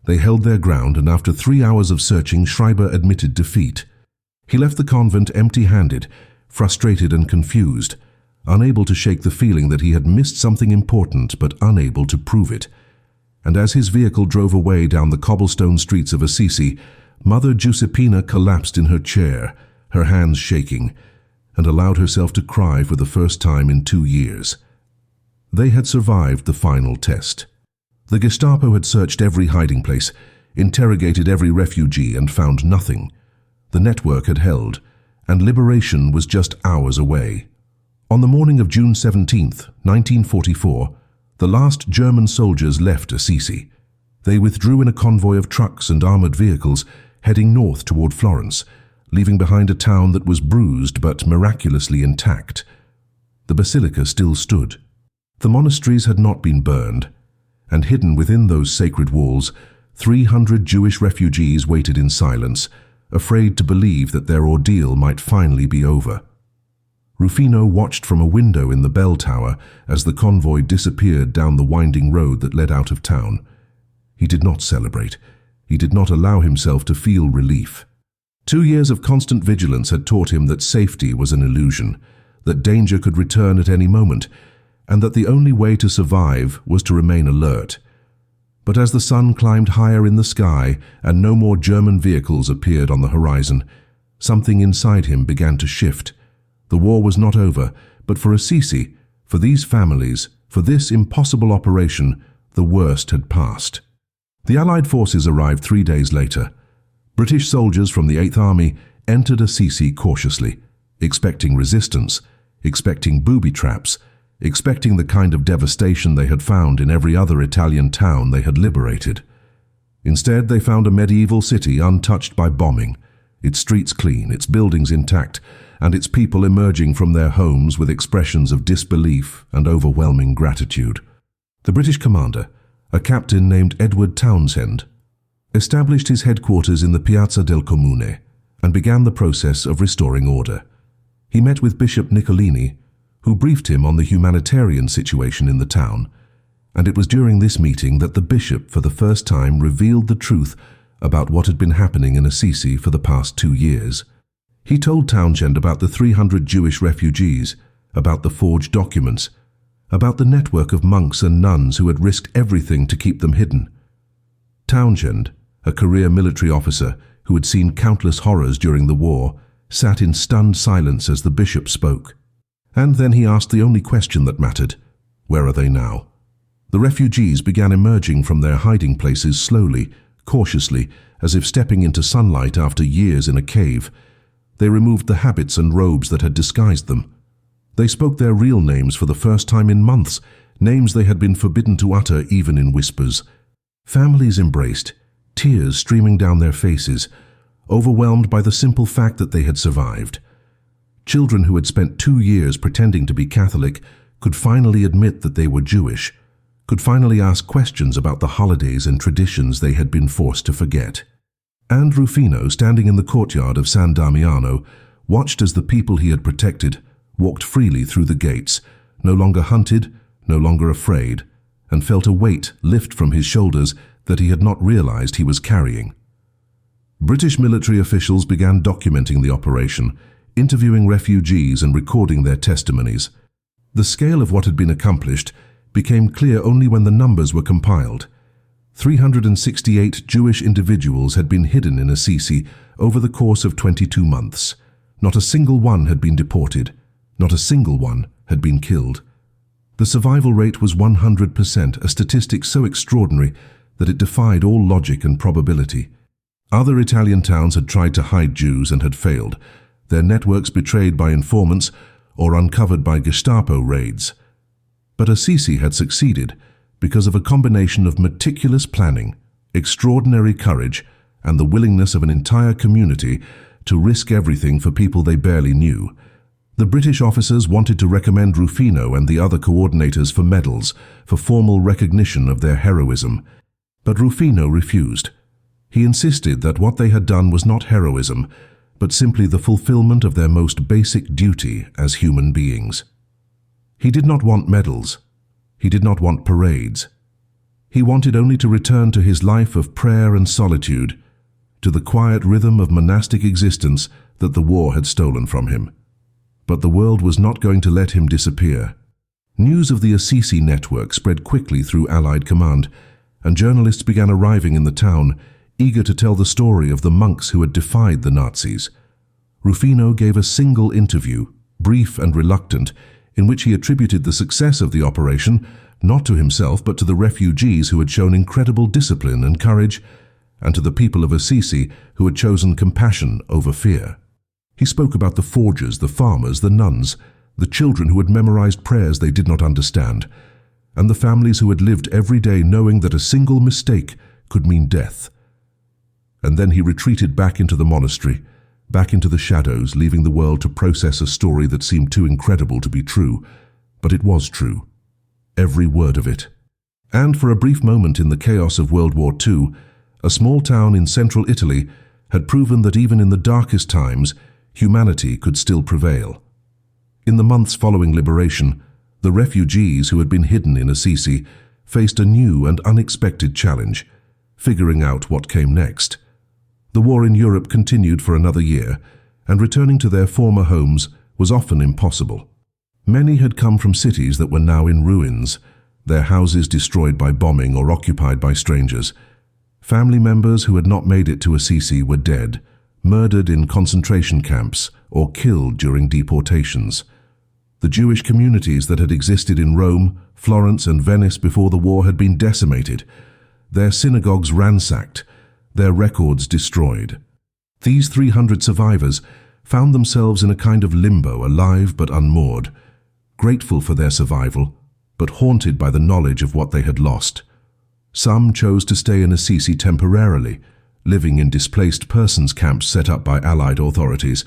A: They held their ground, and after 3 hours of searching, Schreiber admitted defeat. He left the convent empty-handed, frustrated and confused, unable to shake the feeling that he had missed something important but unable to prove it. And as his vehicle drove away down the cobblestone streets of Assisi, Mother Giuseppina collapsed in her chair, her hands shaking, and allowed herself to cry for the first time in 2 years. They had survived the final test. The Gestapo had searched every hiding place, interrogated every refugee, and found nothing. The network had held, and liberation was just hours away. On the morning of June 17th, 1944, the last German soldiers left Assisi. They withdrew in a convoy of trucks and armored vehicles, heading north toward Florence, leaving behind a town that was bruised but miraculously intact. The basilica still stood. The monasteries had not been burned, and hidden within those sacred walls, 300 Jewish refugees waited in silence, afraid to believe that their ordeal might finally be over. Rufino watched from a window in the bell tower as the convoy disappeared down the winding road that led out of town. He did not celebrate. He did not allow himself to feel relief. 2 years of constant vigilance had taught him that safety was an illusion, that danger could return at any moment, and that the only way to survive was to remain alert. But as the sun climbed higher in the sky and no more German vehicles appeared on the horizon, Something inside him began to shift. The war was not over, but for Assisi, for these families, for this impossible operation, the worst had passed. The Allied forces arrived 3 days later. British soldiers from the 8th Army entered Assisi cautiously, expecting resistance, expecting booby traps, expecting the kind of devastation they had found in every other Italian town they had liberated. Instead, they found a medieval city untouched by bombing, its streets clean, its buildings intact, and its people emerging from their homes with expressions of disbelief and overwhelming gratitude. The British commander, a captain named Edward Townshend, established his headquarters in the Piazza del Comune and began the process of restoring order. He met with Bishop Niccolini, who briefed him on the humanitarian situation in the town, and it was during this meeting that the bishop for the first time revealed the truth about what had been happening in Assisi for the past 2 years. He told Townshend about the 300 Jewish refugees, about the forged documents, about the network of monks and nuns who had risked everything to keep them hidden. Townshend, a career military officer who had seen countless horrors during the war, sat in stunned silence as the bishop spoke. And then he asked the only question that mattered: where are they now? The refugees began emerging from their hiding places slowly, cautiously, as if stepping into sunlight after years in a cave. They removed the habits and robes that had disguised them. They spoke their real names for the first time in months, names they had been forbidden to utter even in whispers. Families embraced, tears streaming down their faces, overwhelmed by the simple fact that they had survived. Children who had spent 2 years pretending to be Catholic could finally admit that they were Jewish, could finally ask questions about the holidays and traditions they had been forced to forget. And Rufino, standing in the courtyard of San Damiano, watched as the people he had protected walked freely through the gates, no longer hunted, no longer afraid, and felt a weight lift from his shoulders that he had not realized he was carrying. British military officials began documenting the operation, interviewing refugees and recording their testimonies. The scale of what had been accomplished became clear only when the numbers were compiled. 368 Jewish individuals had been hidden in Assisi over the course of 22 months. Not a single one had been deported. Not a single one had been killed. The survival rate was 100%, a statistic so extraordinary that it defied all logic and probability. Other Italian towns had tried to hide Jews and had failed, their networks betrayed by informants or uncovered by Gestapo raids. But Assisi had succeeded because of a combination of meticulous planning, extraordinary courage, and the willingness of an entire community to risk everything for people they barely knew. The British officers wanted to recommend Rufino and the other coordinators for medals, for formal recognition of their heroism. But Rufino refused. He insisted that what they had done was not heroism, but simply the fulfillment of their most basic duty as human beings. He did not want medals. He did not want parades. He wanted only to return to his life of prayer and solitude, to the quiet rhythm of monastic existence that the war had stolen from him. But the world was not going to let him disappear. News of the Assisi network spread quickly through Allied command, and journalists began arriving in the town, eager to tell the story of the monks who had defied the Nazis. Rufino gave a single interview, brief and reluctant, in which he attributed the success of the operation not to himself but to the refugees who had shown incredible discipline and courage, and to the people of Assisi who had chosen compassion over fear. He spoke about the forgers, the farmers, the nuns, the children who had memorized prayers they did not understand, and the families who had lived every day knowing that a single mistake could mean death. And then he retreated back into the monastery, back into the shadows, leaving the world to process a story that seemed too incredible to be true. But it was true. Every word of it. And for a brief moment in the chaos of World War II, a small town in central Italy had proven that even in the darkest times, humanity could still prevail. In the months following liberation, the refugees who had been hidden in Assisi faced a new and unexpected challenge, figuring out what came next. The war in Europe continued for another year, and returning to their former homes was often impossible. Many had come from cities that were now in ruins, their houses destroyed by bombing or occupied by strangers. Family members who had not made it to Assisi were dead, murdered in concentration camps or killed during deportations. The Jewish communities that had existed in Rome, Florence, and Venice before the war had been decimated, their synagogues ransacked, their records destroyed. These 300 survivors found themselves in a kind of limbo, alive but unmoored, grateful for their survival, but haunted by the knowledge of what they had lost. Some chose to stay in Assisi temporarily, living in displaced persons camps set up by Allied authorities.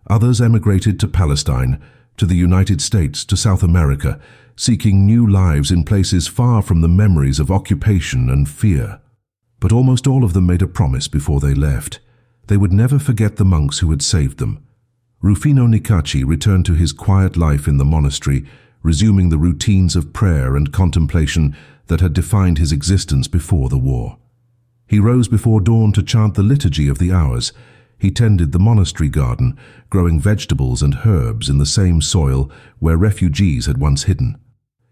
A: Others emigrated to Palestine, to the United States, to South America, seeking new lives in places far from the memories of occupation and fear. But almost all of them made a promise before they left. They would never forget the monks who had saved them. Rufino Niccacci returned to his quiet life in the monastery, resuming the routines of prayer and contemplation that had defined his existence before the war. He rose before dawn to chant the liturgy of the hours. He tended the monastery garden, growing vegetables and herbs in the same soil where refugees had once hidden.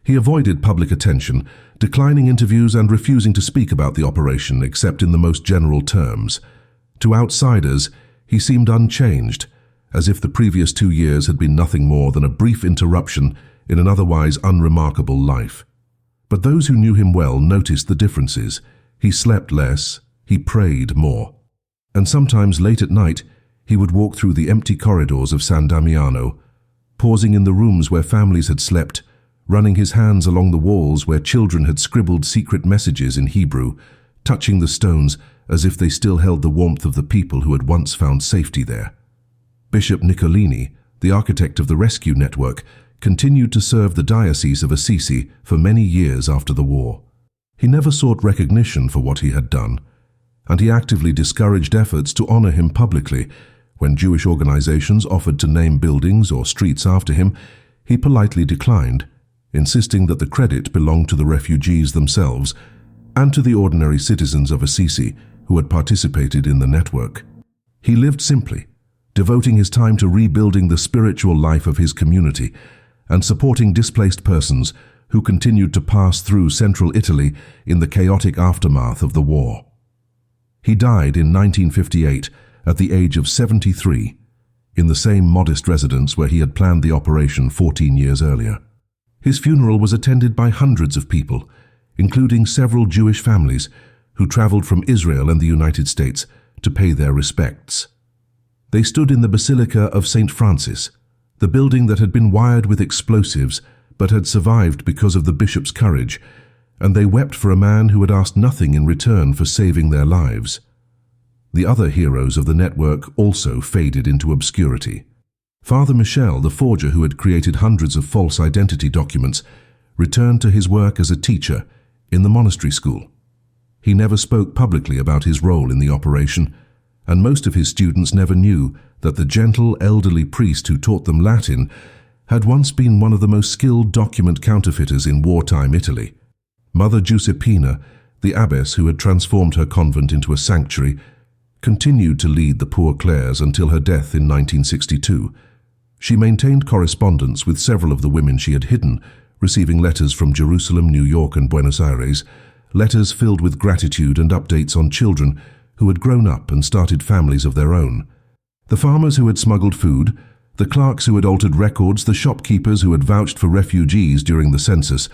A: He avoided public attention, declining interviews and refusing to speak about the operation except in the most general terms. To outsiders, he seemed unchanged, as if the previous 2 years had been nothing more than a brief interruption in an otherwise unremarkable life. But those who knew him well noticed the differences. He slept less, he prayed more. And sometimes late at night, he would walk through the empty corridors of San Damiano, pausing in the rooms where families had slept, running his hands along the walls where children had scribbled secret messages in Hebrew, touching the stones as if they still held the warmth of the people who had once found safety there. Bishop Niccolini, the architect of the rescue network, continued to serve the Diocese of Assisi for many years after the war. He never sought recognition for what he had done, and he actively discouraged efforts to honor him publicly. When Jewish organizations offered to name buildings or streets after him, he politely declined, insisting that the credit belonged to the refugees themselves and to the ordinary citizens of Assisi who had participated in the network. He lived simply, devoting his time to rebuilding the spiritual life of his community and supporting displaced persons who continued to pass through central Italy in the chaotic aftermath of the war. He died in 1958 at the age of 73, in the same modest residence where he had planned the operation 14 years earlier. His funeral was attended by hundreds of people, including several Jewish families who traveled from Israel and the United States to pay their respects. They stood in the Basilica of St. Francis, the building that had been wired with explosives but had survived because of the bishop's courage, and they wept for a man who had asked nothing in return for saving their lives. The other heroes of the network also faded into obscurity. Father Michel, the forger who had created hundreds of false identity documents, returned to his work as a teacher in the monastery school. He never spoke publicly about his role in the operation, and most of his students never knew that the gentle elderly priest who taught them Latin had once been one of the most skilled document counterfeiters in wartime Italy. Mother Giuseppina, the abbess who had transformed her convent into a sanctuary, continued to lead the Poor Clares until her death in 1962. She maintained correspondence with several of the women she had hidden, receiving letters from Jerusalem, New York, and Buenos Aires, letters filled with gratitude and updates on children who had grown up and started families of their own. The farmers who had smuggled food, the clerks who had altered records, the shopkeepers who had vouched for refugees during the census,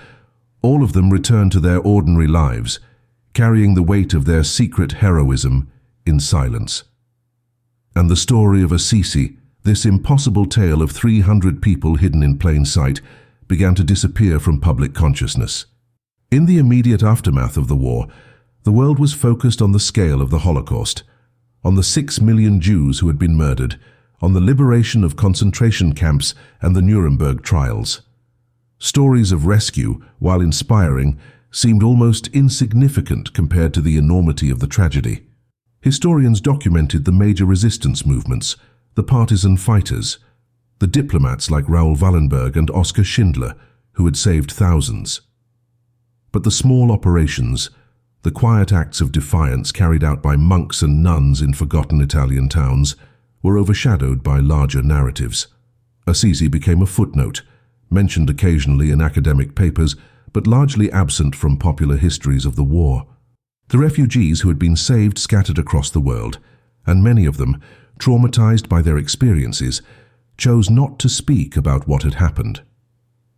A: all of them returned to their ordinary lives, carrying the weight of their secret heroism in silence. And the story of Assisi, this impossible tale of 300 people hidden in plain sight, began to disappear from public consciousness. In the immediate aftermath of the war, the world was focused on the scale of the Holocaust, on the 6 million Jews who had been murdered, on the liberation of concentration camps and the Nuremberg trials. Stories of rescue, while inspiring, seemed almost insignificant compared to the enormity of the tragedy. Historians documented the major resistance movements, the partisan fighters, the diplomats like Raoul Wallenberg and Oskar Schindler, who had saved thousands. But the small operations, the quiet acts of defiance carried out by monks and nuns in forgotten Italian towns, were overshadowed by larger narratives. Assisi became a footnote, mentioned occasionally in academic papers, but largely absent from popular histories of the war. The refugees who had been saved scattered across the world, and many of them, traumatized by their experiences, chose not to speak about what had happened.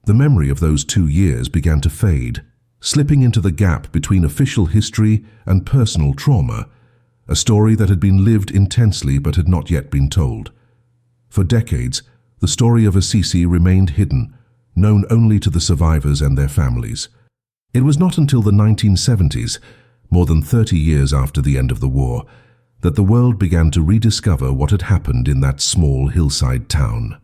A: The memory of those 2 years began to fade, slipping into the gap between official history and personal trauma, a story that had been lived intensely but had not yet been told. For decades, the story of Assisi remained hidden, known only to the survivors and their families. It was not until the 1970s, more than 30 years after the end of the war, that the world began to rediscover what had happened in that small hillside town.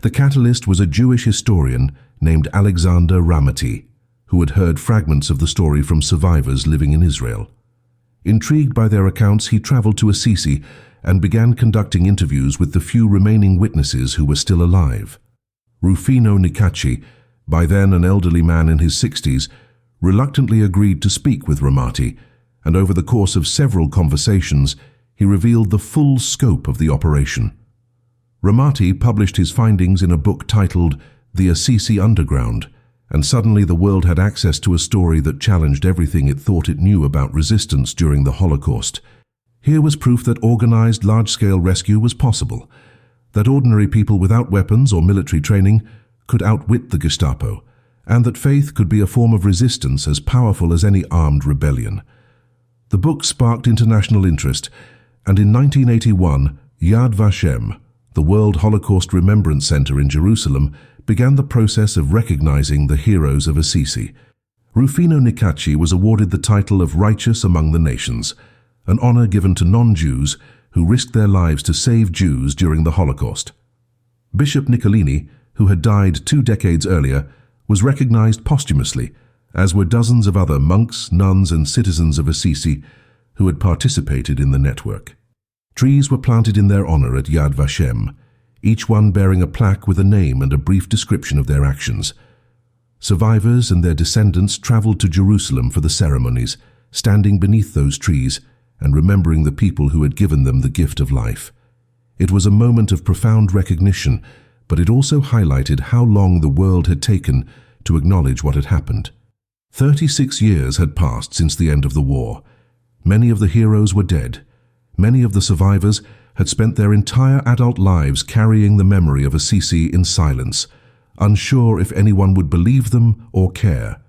A: The catalyst was a Jewish historian named Alexander Ramati, who had heard fragments of the story from survivors living in Israel. Intrigued by their accounts, he traveled to Assisi and began conducting interviews with the few remaining witnesses who were still alive. Rufino Niccacci, by then an elderly man in his 60s, reluctantly agreed to speak with Ramati, and over the course of several conversations, he revealed the full scope of the operation. Ramati published his findings in a book titled The Assisi Underground, and suddenly the world had access to a story that challenged everything it thought it knew about resistance during the Holocaust. Here was proof that organized, large-scale rescue was possible, that ordinary people without weapons or military training could outwit the Gestapo, and that faith could be a form of resistance as powerful as any armed rebellion. The book sparked international interest, and in 1981, Yad Vashem, the World Holocaust Remembrance Center in Jerusalem, began the process of recognizing the heroes of Assisi. Rufino Niccacci was awarded the title of Righteous Among the Nations, an honor given to non-Jews who risked their lives to save Jews during the Holocaust. Bishop Niccolini, who had died 2 decades earlier, was recognized posthumously, as were dozens of other monks, nuns, and citizens of Assisi who had participated in the network. Trees were planted in their honor at Yad Vashem, each one bearing a plaque with a name and a brief description of their actions. Survivors and their descendants traveled to Jerusalem for the ceremonies, standing beneath those trees and remembering the people who had given them the gift of life. It was a moment of profound recognition, but it also highlighted how long the world had taken to acknowledge what had happened. 36 years had passed since the end of the war. Many of the heroes were dead. Many of the survivors had spent their entire adult lives carrying the memory of Assisi in silence, unsure if anyone would believe them or care.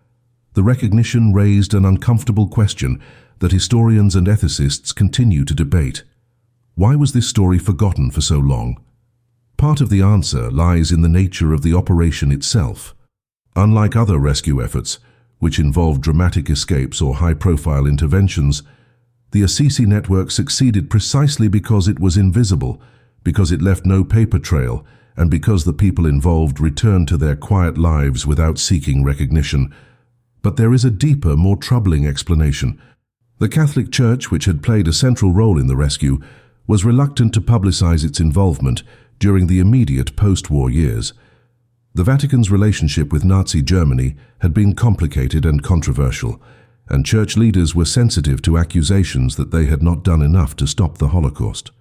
A: The recognition raised an uncomfortable question that historians and ethicists continue to debate. Why was this story forgotten for so long? Part of the answer lies in the nature of the operation itself. Unlike other rescue efforts, which involved dramatic escapes or high-profile interventions, the Assisi network succeeded precisely because it was invisible, because it left no paper trail, and because the people involved returned to their quiet lives without seeking recognition. But there is a deeper, more troubling explanation. The Catholic Church, which had played a central role in the rescue, was reluctant to publicize its involvement during the immediate post-war years. The Vatican's relationship with Nazi Germany had been complicated and controversial, and church leaders were sensitive to accusations that they had not done enough to stop the Holocaust.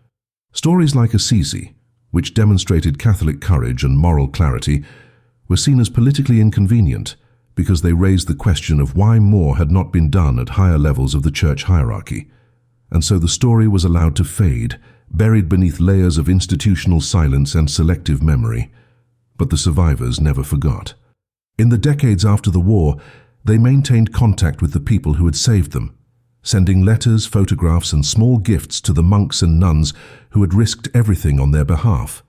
A: Stories like Assisi, which demonstrated Catholic courage and moral clarity, were seen as politically inconvenient because they raised the question of why more had not been done at higher levels of the church hierarchy. And so the story was allowed to fade, buried beneath layers of institutional silence and selective memory. But the survivors never forgot. In the decades after the war, they maintained contact with the people who had saved them, sending letters, photographs, and small gifts to the monks and nuns who had risked everything on their behalf.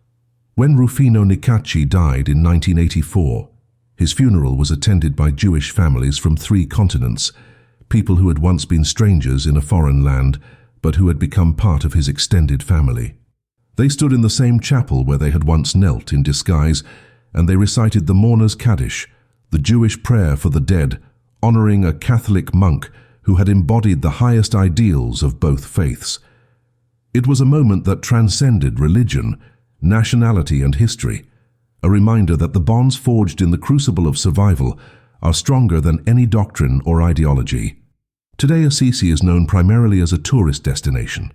A: When Rufino Niccacci died in 1984, his funeral was attended by Jewish families from 3 continents, people who had once been strangers in a foreign land, but who had become part of his extended family. They stood in the same chapel where they had once knelt in disguise, and they recited the Mourner's Kaddish, the Jewish prayer for the dead, honoring a Catholic monk who had embodied the highest ideals of both faiths. It was a moment that transcended religion, nationality, and history, a reminder that the bonds forged in the crucible of survival are stronger than any doctrine or ideology. Today, Assisi is known primarily as a tourist destination,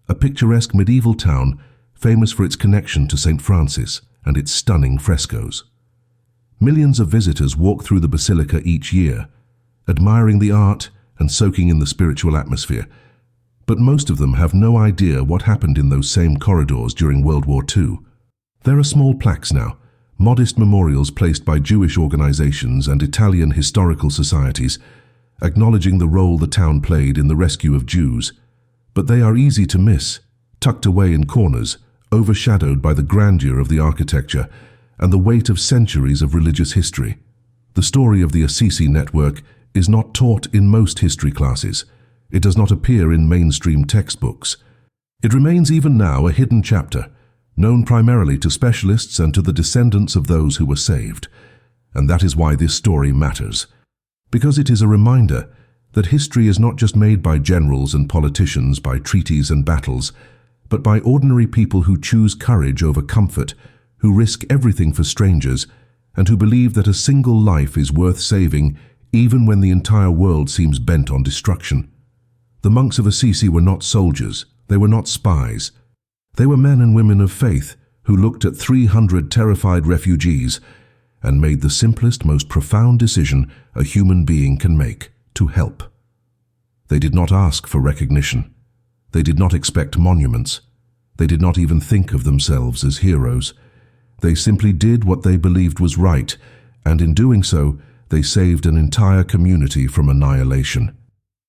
A: a picturesque medieval town famous for its connection to St. Francis and its stunning frescoes. Millions of visitors walk through the basilica each year, admiring the art and soaking in the spiritual atmosphere. But most of them have no idea what happened in those same corridors during World War II. There are small plaques now, modest memorials placed by Jewish organizations and Italian historical societies, acknowledging the role the town played in the rescue of Jews. But they are easy to miss, tucked away in corners, overshadowed by the grandeur of the architecture and the weight of centuries of religious history. The story of the Assisi network is not taught in most history classes. It does not appear in mainstream textbooks. It remains even now a hidden chapter, known primarily to specialists and to the descendants of those who were saved. And that is why this story matters. Because it is a reminder that history is not just made by generals and politicians, by treaties and battles, but by ordinary people who choose courage over comfort, who risk everything for strangers, and who believe that a single life is worth saving even when the entire world seems bent on destruction. The monks of Assisi were not soldiers, they were not spies. They were men and women of faith who looked at 300 terrified refugees and made the simplest, most profound decision a human being can make: to help. They did not ask for recognition. They did not expect monuments. They did not even think of themselves as heroes. They simply did what they believed was right, and in doing so, they saved an entire community from annihilation.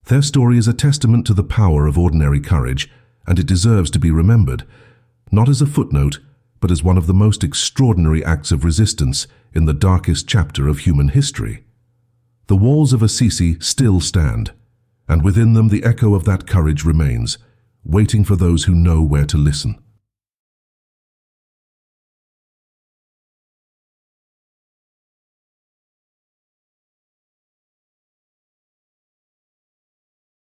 A: Their story is a testament to the power of ordinary courage, and it deserves to be remembered, not as a footnote, but as one of the most extraordinary acts of resistance in the darkest chapter of human history. The walls of Assisi still stand, and within them the echo of that courage remains, waiting for those who know where to listen.